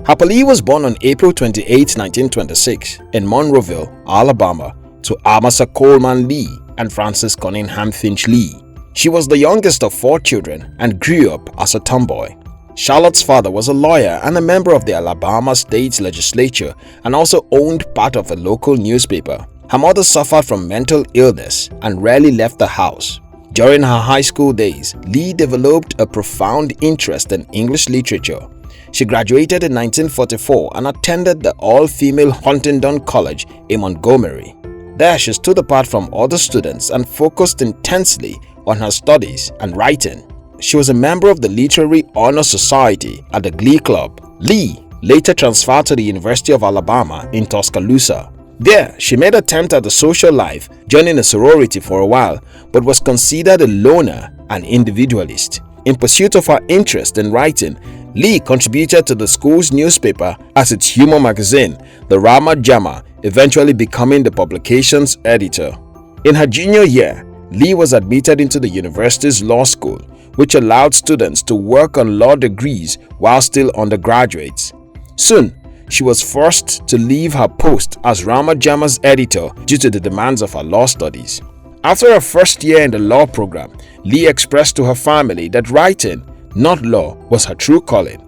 Harper Lee was born on April 28, 1926 in Monroeville, Alabama to Amasa Coleman Lee and Frances Cunningham Finch Lee. She was the youngest of 4 children and grew up as a tomboy. Charlotte's father was a lawyer and a member of the Alabama State Legislature and also owned part of a local newspaper. Her mother suffered from mental illness and rarely left the house. During her high school days, Lee developed a profound interest in English literature. She graduated in 1944 and attended the all-female Huntingdon College in Montgomery. There she stood apart from other students and focused intensely on her studies and writing. She was a member of the Literary Honor Society at the Glee Club. Lee later transferred to the University of Alabama in Tuscaloosa. There, she made an attempt at the social life, joining a sorority for a while, but was considered a loner and individualist. In pursuit of her interest in writing, Lee contributed to the school's newspaper as its humor magazine, the Rama Jama, eventually becoming the publication's editor. In her junior year, Lee was admitted into the university's law school, which allowed students to work on law degrees while still undergraduates. Soon, she was forced to leave her post as Rama Jama's editor due to the demands of her law studies. After her first year in the law program, Lee expressed to her family that writing, not law, was her true calling.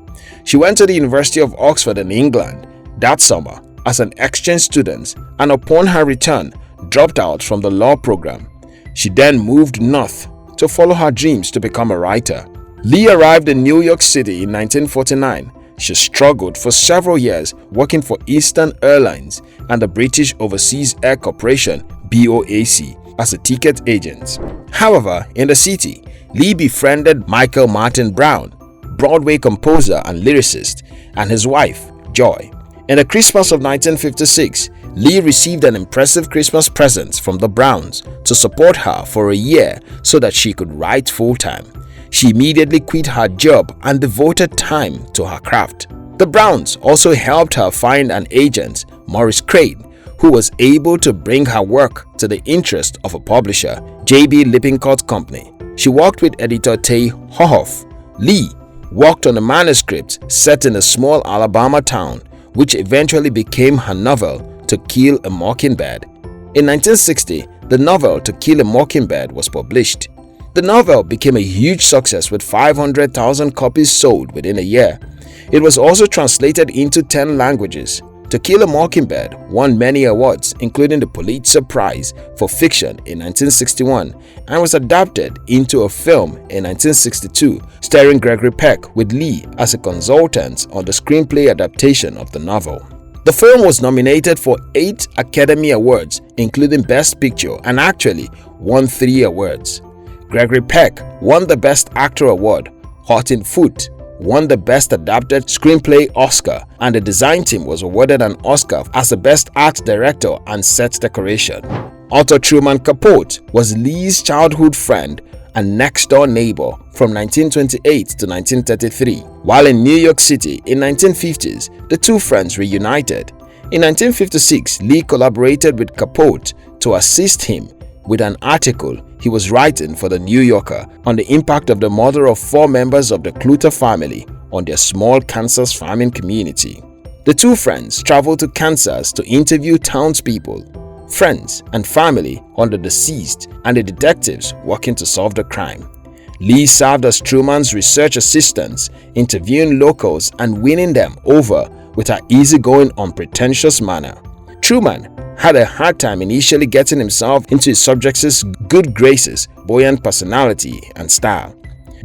She went to the University of Oxford in England that summer as an exchange student and upon her return, dropped out from the law program. She then moved north to follow her dreams to become a writer. Lee arrived in New York City in 1949. She struggled for several years working for Eastern Airlines and the British Overseas Air Corporation (BOAC) as a ticket agent. However, in the city, Lee befriended Michael Martin Brown, Broadway composer and lyricist, and his wife, Joy. In the Christmas of 1956, Lee received an impressive Christmas present from the Browns to support her for a year so that she could write full-time. She immediately quit her job and devoted time to her craft. The Browns also helped her find an agent, Maurice Crane, who was able to bring her work to the interest of a publisher, J.B. Lippincott Company. She worked with editor Tay Hohoff. Lee worked on a manuscript set in a small Alabama town, which eventually became her novel To Kill a Mockingbird. In 1960, the novel To Kill a Mockingbird was published. The novel became a huge success with 500,000 copies sold within a year. It was also translated into 10 languages. To Kill a Mockingbird won many awards, including the Pulitzer Prize for Fiction in 1961, and was adapted into a film in 1962 starring Gregory Peck with Lee as a consultant on the screenplay adaptation of the novel. The film was nominated for 8 Academy Awards, including Best Picture, and actually won 3 awards. Gregory Peck won the Best Actor Award, Horton Foote won the Best Adapted Screenplay Oscar, and the design team was awarded an Oscar as the Best Art Director and Set Decoration. Author Truman Capote was Lee's childhood friend and next-door neighbor from 1928 to 1933. While in New York City in 1950s, the two friends reunited. In 1956, Lee collaborated with Capote to assist him with an article he was writing for the New Yorker on the impact of the murder of 4 members of the Clutter family on their small Kansas farming community. The two friends traveled to Kansas to interview townspeople, friends, and family on the deceased and the detectives working to solve the crime. Lee served as Truman's research assistant, interviewing locals and winning them over with her easygoing, unpretentious manner. Truman had a hard time initially getting himself into his subject's good graces, buoyant personality, and style.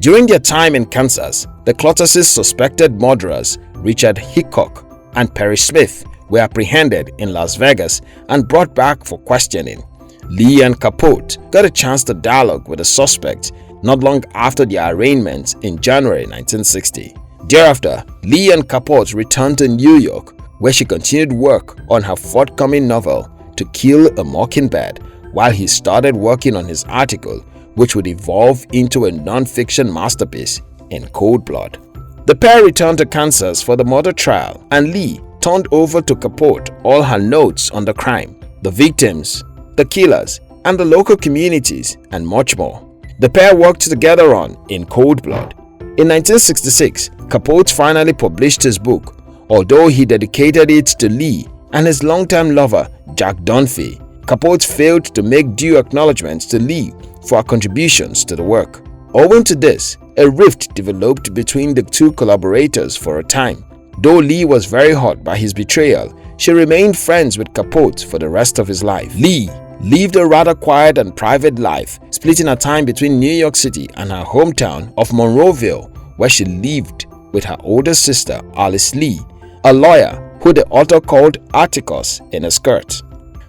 During their time in Kansas, the Clutters' suspected murderers, Richard Hickok and Perry Smith, were apprehended in Las Vegas and brought back for questioning. Lee and Capote got a chance to dialogue with the suspect not long after their arraignment in January 1960. Thereafter, Lee and Capote returned to New York, where she continued work on her forthcoming novel, To Kill a Mockingbird, while he started working on his article, which would evolve into a non-fiction masterpiece in Cold Blood. The pair returned to Kansas for the murder trial, and Lee turned over to Capote all her notes on the crime, the victims, the killers, and the local communities, and much more. The pair worked together on In Cold Blood. In 1966, Capote finally published his book, Although he dedicated it to Lee and his longtime lover, Jack Dunphy, Capote failed to make due acknowledgments to Lee for her contributions to the work. Owing to this, a rift developed between the two collaborators for a time. Though Lee was very hurt by his betrayal, she remained friends with Capote for the rest of his life. Lee lived a rather quiet and private life, splitting her time between New York City and her hometown of Monroeville, where she lived with her older sister, Alice Lee, a lawyer who the author called Atticus in a skirt.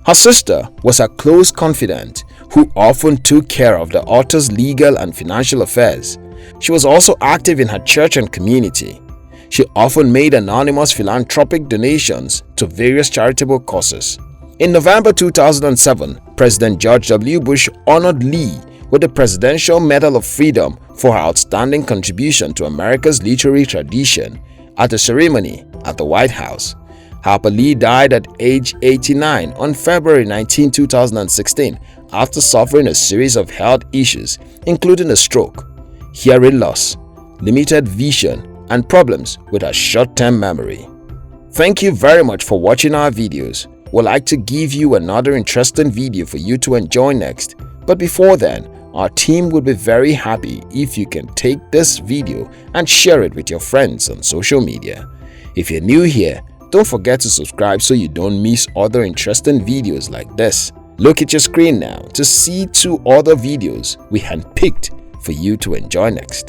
Her sister was a close confidant who often took care of the author's legal and financial affairs. She was also active in her church and community. She often made anonymous philanthropic donations to various charitable causes. In November 2007, President George W. Bush honored Lee with the Presidential Medal of Freedom for her outstanding contribution to America's literary tradition at a ceremony at the White House. Harper Lee died at age 89 on February 19, 2016 after suffering a series of health issues including a stroke, hearing loss, limited vision, and problems with her short-term memory. Thank you very much for watching our videos. We'd like to give you another interesting video for you to enjoy next, but before then, our team would be very happy if you can take this video and share it with your friends on social media. If you're new here, don't forget to subscribe so you don't miss other interesting videos like this. Look at your screen now to see 2 other videos we handpicked for you to enjoy next.